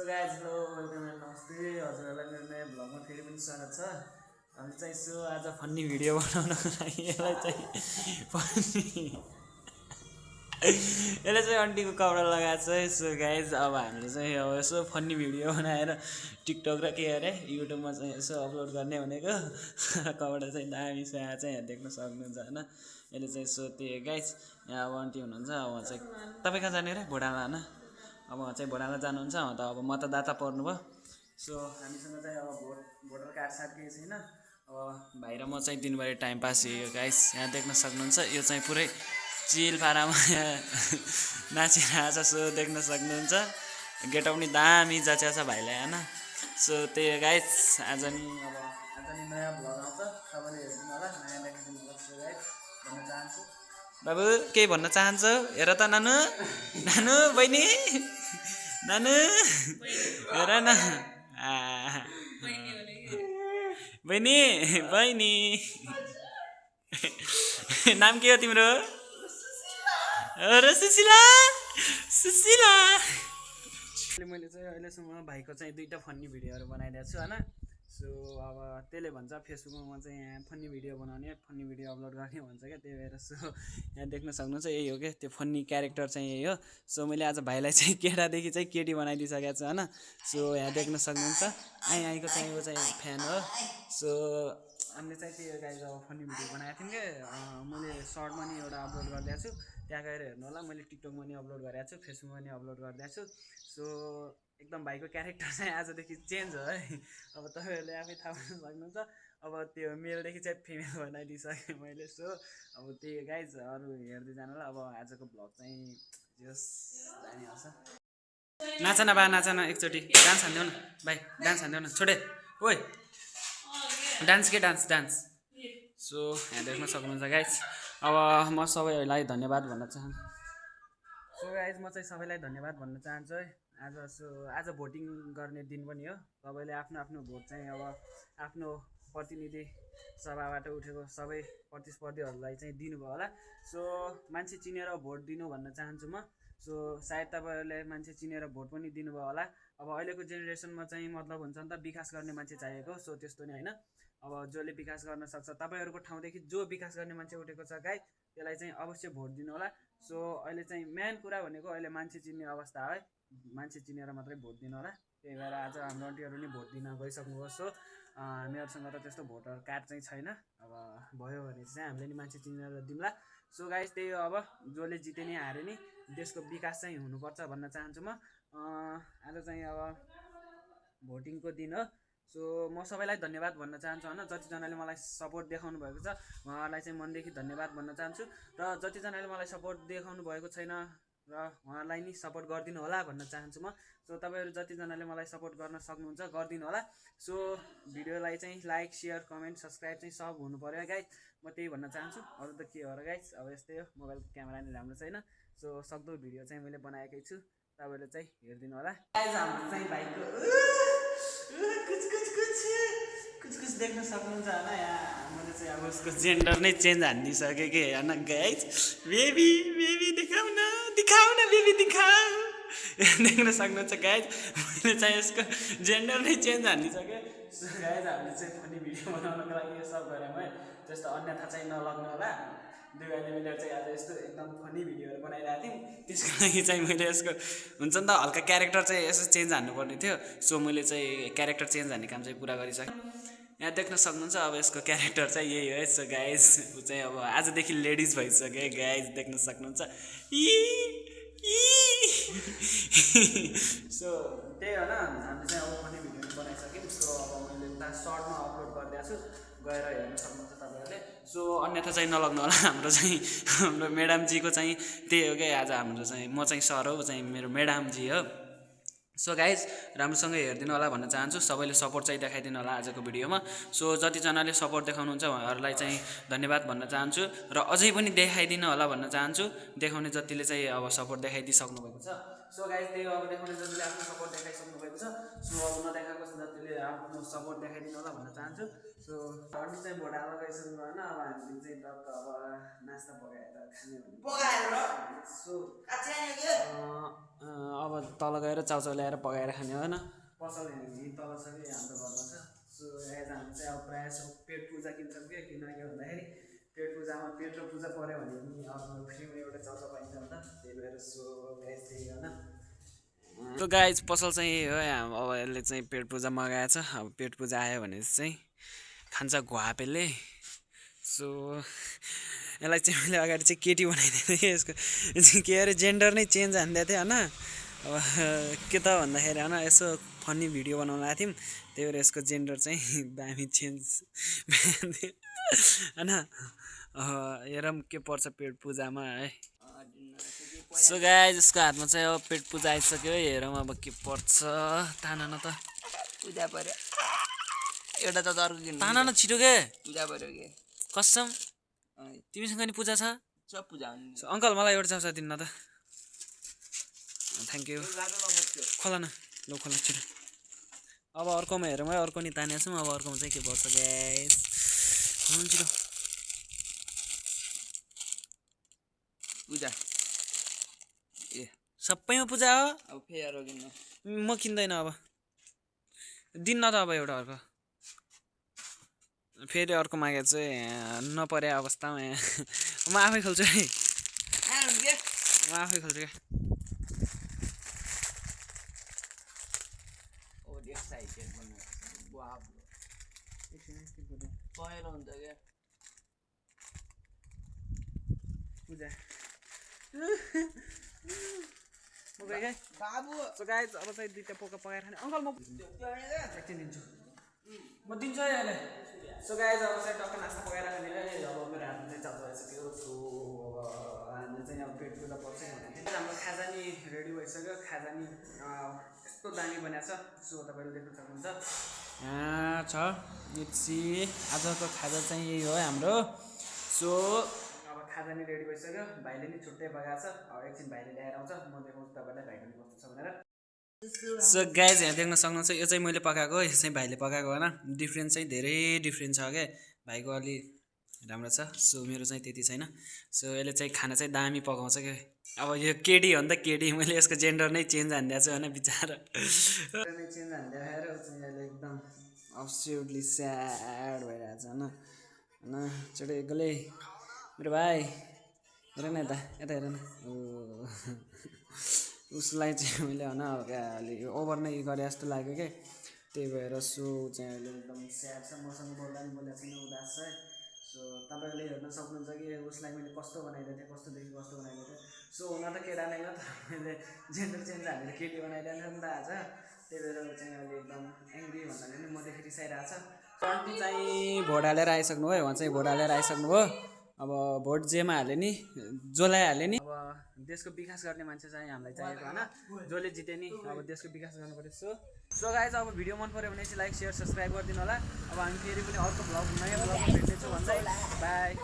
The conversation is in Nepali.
गाइज हेलो वेलकम एन्ड नमस्ते हजुरहरूलाई मेरो नयाँ भ्लगमा फेरि पनि स्वागत छ। हामी चाहिँ सो आज फन्नी भिडियो बनाउनको लागि यसलाई चाहिँ अन्टीको कपडा लगाएको छ। सो गाइज अब हामीले चाहिँ अब यसो फन्नी भिडियो बनाएर टिकटक र के अरे युट्युबमा चाहिँ यसो अपलोड गर्ने भनेको कपडा चाहिँ दामी छ। यहाँ चाहिँ देख्न सक्नुहुन्छ होइन। यसले चाहिँ सो त्यही गाइज यहाँ अब आन्टी हुनुहुन्छ। अब चाहिँ तपाईँ कहाँ जाने रे भोडामा होइन। अब चाहिँ भोडामा जानुहुन्छ त अब मतदाता पर्नुभयो। सो हामीसँग चाहिँ अब भोटर कार्ड साथ केही छैन। अब भाइ र म चाहिँ दिनभरि टाइम पास यो गाइस यहाँ देख्न सक्नुहुन्छ। यो चाहिँ पुरै चिल पारामा नाचिरहेको छ। सो देख्न सक्नुहुन्छ गेटअप पनि दामी जच्या छ भाइलाई होइन। सो त्यही गाइस आज नि नयाँ भ्लग आउँछ तपाईँले हेरिदिनु होला। नयाँ देखाइदिनु होला। सो गाइस भन्न चाहन्छु बाबु केही भन्न चाहन्छ हेर त नानु नानु बहिनी नानु हेर न बहिनी बहिनी नाम के हो तिम्रो? सुशीला सुशीला। मैले चाहिँ अहिलेसम्म भाइको चाहिँ 2टा फन्नी भिडियोहरू बनाइदिएको छु होइन। सो अब त्यसले भन्छ फेसबुकमा म चाहिँ यहाँ फन्नी भिडियो बनाउने फन्नी भिडियो अपलोड गर्ने भन्छ क्या। त्यही भएर सो यहाँ देख्न सक्नुहुन्छ यही हो क्या त्यो फन्नी क्यारेक्टर चाहिँ यही हो। सो मैले आज भाइलाई चाहिँ केटादेखि चाहिँ केटी बनाइदिइसकेको छु होइन। सो यहाँ देख्न सक्नुहुन्छ आईको चाहिँ यो चाहिँ फ्यान हो। सो हामीले चाहिँ त्यो गाइज अब फन्नी भिडियो बनाएको थियौँ क्या। मैले सर्टमा नि एउटा अपलोड गरिदिएको छु त्यहाँ गएर हेर्नु होला। मैले टिकटकमा नि अपलोड गरेको छु फेसबुकमा नि अपलोड गरिदिएको छु। सो एकदम भाइको क्यारेक्टर चाहिँ आजदेखि चेन्ज हो है। अब तपाईँहरूले आफै थाहा पाउन सक्नुहुन्छ। अब त्यो मेलदेखि चाहिँ फिमेल बनाइदिइसकेँ मैले। सो अब त्यही गाइज अरू हेर्दै जानुलाई अब आजको भ्लग चाहिँ जस दामी आउँछ। नाच न बा नाच न एकचोटि डान्स हान्देऊ न भाइ डान्स हान्देऊ न छोडे ओइ डान्स के डान्स डान्स। सो यहाँ देख्न सक्नुहुन्छ गाइज। अब म सबैलाई धन्यवाद भन्न चाहन्छु। सो गाइज म चाहिँ सबैलाई धन्यवाद भन्न चाहन्छु है। आज भोटिङ गर्ने दिन पनि हो। तपाईँले आफ्नो आफ्नो भोट चाहिँ अब आफ्नो प्रतिनिधि सभाबाट उठेको सबै प्रतिस्पर्धीहरूलाई चाहिँ दिनुभयो होला। सो मान्छे चिनेर भोट दिनु भन्न चाहन्छु म। सो सायद तपाईँहरूले मान्छे चिनेर भोट पनि दिनुभयो होला। अब अहिलेको जेनेरेसनमा चाहिँ मतलब हुन्छ नि त विकास गर्ने मान्छे चाहिएको। सो त्यस्तो नि होइन। अब जसले विकास गर्न सक्छ तपाईँहरूको ठाउँदेखि जो विकास गर्ने मान्छे उठेको छ गाई त्यसलाई चाहिँ अवश्य भोट दिनु होला। सो अहिले चाहिँ मेन कुरा भनेको अहिले मान्छे चिन्ने अवस्था है। मान्छे चिनेर मात्रै भोट दिनु होला। त्यही भएर आज हाम्रो आन्टीहरू नि भोट दिन गइसक्नुभयो। सो हामीहरूसँग त त्यस्तो भोटर कार्ड चाहिँ छैन। अब भयो भने चाहिँ हामीले नि मान्छे चिनेर दिउँला। सो गाइस त्यही हो। अब जसले जिते नि हारे नि देशको विकास चाहिँ हुनुपर्छ भन्न चाहन्छु म। आज चाहिँ अब भोटिङको दिन हो। सो म सबैलाई धन्यवाद भन्न चाहन्छु होइन। जतिजनाले मलाई सपोर्ट देखाउनु भएको छ उहाँहरूलाई चाहिँ मनदेखि धन्यवाद भन्न चाहन्छु। र जतिजनाले मलाई सपोर्ट देखाउनु भएको छैन र उहाँहरूलाई नि सपोर्ट गरिदिनु होला भन्न चाहन्छु म। सो तपाईँहरू जतिजनाले मलाई सपोर्ट गर्न सक्नुहुन्छ गरिदिनु होला। सो भिडियोलाई चाहिँ लाइक सेयर कमेन्ट सब्सक्राइब चाहिँ सब हुनु पऱ्यो गाइज। म त्यही भन्न चाहन्छु। अरू त के हो र गाइज अब यस्तै हो। मोबाइलको क्यामेरा नि राम्रो छैन। सो सक्दो भिडियो चाहिँ मैले बनाएकै छु तपाईँहरूले चाहिँ हेरिदिनु होला। गाइज हाम्रो चाहिँ भाइको कुछ देख्न सक्नुहुन्छ होइन। यहाँ मैले चाहिँ अब उसको जेन्डर नै चेन्ज हानिदिइसकेँ कि होइन गाइज। बेबी बेबी देखाउ न बेबी देखाउ देख्न सक्नुहुन्छ गाइज। मैले चाहिँ यसको जेन्डर नै चेन्ज हानिदिइसकेँ। सो गाइज हामीले चाहिँ फनी भिडियो बनाउनको लागि यो सब गऱ्यौँ है। त्यस्तो अन्यथा चाहिँ नलग्नु होला। दुई भाइले मिलेर चाहिँ आज यस्तो एकदम फनी भिडियोहरू बनाइरहेको थियौँ। त्यसको लागि चाहिँ मैले यसको हुन्छ नि त हल्का क्यारेक्टर चाहिँ यसो चेन्ज हान्नुपर्ने थियो। सो मैले चाहिँ क्यारेक्टर चेन्ज हान्ने काम चाहिँ पुरा गरिसकेँ। यहाँ देख्न सक्नुहुन्छ अब यसको क्यारेक्टर चाहिँ यही हो है। सो गाइज ऊ चाहिँ अब आजदेखि लेडिज भइसक्यो है गाइज देख्न सक्नुहुन्छ। सो त्यही हो न हामीले चाहिँ अब फनी भिडियो बनाइसक्यौँ। सो अब मैले उता सर्टमा अपलोड गरिदिएको छु गएर हेर्न सक्नुहुन्छ तपाईँहरूले। सो अन्यथा चाहिँ नलग्नु होला। हाम्रो म्याडमजीको चाहिँ त्यही हो क्या। आज हाम्रो चाहिँ म चाहिँ सर हो चाहिँ मेरो म्याडमजी हो। सो गाइज राम्रोसँग हेरिदिनु होला भन्न चाहन्छु। सबैले सपोर्ट चाहिँ देखाइदिनु होला आजको भिडियोमा। सो जतिजनाले सपोर्ट देखाउनुहुन्छ उहाँहरूलाई चाहिँ धन्यवाद भन्न चाहन्छु। र अझै पनि देखाइदिनु होला भन्न चाहन्छु। देखाउने जतिले चाहिँ अब सपोर्ट देखाइदिइसक्नु भएको छ। सो गाइस त्यही अब देखाउने जतिले आफ्नो सपोर्ट देखाइसक्नु भएको छ सो अब नदेखाएको जतिले आफ्नो सपोर्ट देखाइदिनु होला भन्न चाहन्छु सो अनि चाहिँ भोट हाल्न गइसक्नु भएन अब हामीले चाहिँ टक्क अब नास्ता पकाएर खाने भने सो अब तल गएर चाउचाउ ल्याएर पकाएर खाने होइन पसल यहीँ तल छ कि हाम्रो घरमा छ सो एज हामी चाहिँ अब प्रायः जस्तो पेट पूजा किन्छौँ कि किनकि भन्दाखेरि पेट पूजामा पेट र पूजा पऱ्यो भने पनि अब फ्रीमा एउटा चाउचाउ पाइन्छ नि त त्यही भएर सो गाइस त्यही होइन सो गाइस पसल चाहिँ यही हो अब यसले चाहिँ पेट पूजा मगाएछ अब पेट पूजा आयो भने चाहिँ खान्छ घुवापेले सो यसलाई चाहिँ मैले अगाडि चाहिँ केटी बनाइदिएको थिएँ यसको के अरे जेन्डर नै चेन्ज हानिदिएको थिएँ होइन अब के त भन्दाखेरि होइन यसो फनी भिडियो बनाउन आएको थियौँ त्यही भएर यसको जेन्डर चाहिँ दामी चेन्ज होइन हेरौँ के पर्छ पेट पूजामा है सो गाइस यसको हातमा चाहिँ अब पेट पूजा आइसक्यो हेरौँ अब के पर्छ ताना न त पूजा पर्यो एउटा त अर्को किन्नु ताना न छिटो के पूजा पर्यो के कसम तिमीसँग नि पूजा छ सब पूजा हुने सो अङ्कल मलाई एउटा चाउचाउ दिनु न त थ्याङ्क यू खोला न ल खोला छिटो अब अर्कोमा हेरौँ है अर्को नि तानेको छौँ अब अर्कोमा चाहिँ के पर्छ गाइस छिटो पूजा ए सबैमा पूजा हो अब फेरि अरू किन्नु म किन्दैन अब दिन्न त अब एउटा अर्को फेरि अर्को मागे चाहिँ नपरे अवस्थामा म आफै खोल्छु है म आफै खोल्छु क्या पहेँलो हुन्छ क्या पूजा बाबु सो गाइस अब चाहिँ दुईवटा पोका पकाएर खाने अङ्कल म एकछिन दिन्छु म दिन्छु है अहिले सो गाइस अब चाहिँ टक्क नास्ता पकाएर खाने अब मेरो हातमा चाहिँ चाउचाउ आइसक्यो सो अब हामीले चाहिँ अब पेट पूजा पर्छ भनेको हाम्रो खाजा नि रेडी भइसक्यो खाजा नि यस्तो दामी बनाएको छ सो तपाईँले देख्न सक्नुहुन्छ यहाँ छ मिक्सी आजको खाजा चाहिँ यही हो हाम्रो सो अब खाजा नि रेडी भइसक्यो भाइले नि छुट्टै पकाएको छ अब एकछिन भाइले ल्याएर आउँछ म देखाउँछु तपाईँलाई भाइको नि कस्तो छ भनेर सो गाइज यहाँ देख्न सक्नुहुन्छ यो चाहिँ मैले पकाएको यो चाहिँ भाइले पकाएको होइन डिफ्रेन्स चाहिँ धेरै डिफ्रेन्स छ क्या भाइको अलि राम्रो छ सो मेरो चाहिँ त्यति छैन सो यसले चाहिँ खाना चाहिँ दामी पकाउँछ क्या अब यो केडी हो नि त केडी मैले यसको जेन्डर नै चेन्ज हानिदिएको छु होइन बिचरा नै चेन्ज हानिदिएर चाहिँ अहिले एकदम अब्सोल्युटली स्याड भइरहेको छ होइन चोटि एक्लै मेरो भाइ हेर न यता हेर न उसलाई चाहिँ मैले होइन हल्का अलि ओभर नै गरे जस्तो लाग्यो क्या त्यही भएर सो चाहिँ अहिले एकदम स्याड छ मसँग बोल्दा पनि बोलेको छैन उदास छ सो तपाईँहरूले हेर्न सक्नुहुन्छ कि उसलाई मैले कस्तो बनाइदिएको थिएँ कस्तोदेखि कस्तो बनाइदिएको थिएँ सो हुन त केटा नै हो तर मैले जेन्डर चेन्ज हालेर केटी बनाइदिएन नि त आज त्यही भएर चाहिँ अहिले एकदम एङ्ग्री भन्नाले पनि मदेखि रिसाइरहेको छ आन्टी चाहिँ भोट हालेर आइसक्नु भयो उहाँ चाहिँ भोट हालेर आइसक्नु भयो अब भोट जेमा हाल्यो नि जसलाई हाल्यो नि अब देशको विकास गर्ने मान्छे चाहिँ हामीलाई चाहिएको होइन जसले जिते नि अब देशको विकास गर्नु पऱ्यो सो गाइज अब भिडियो मन पऱ्यो भने चाहिँ लाइक सेयर सब्सक्राइब गरिदिनु होला अब हामी फेरि पनि अर्को भ्लग नयाँ भ्लगमा भेट्नेछौँ भन्दै बाई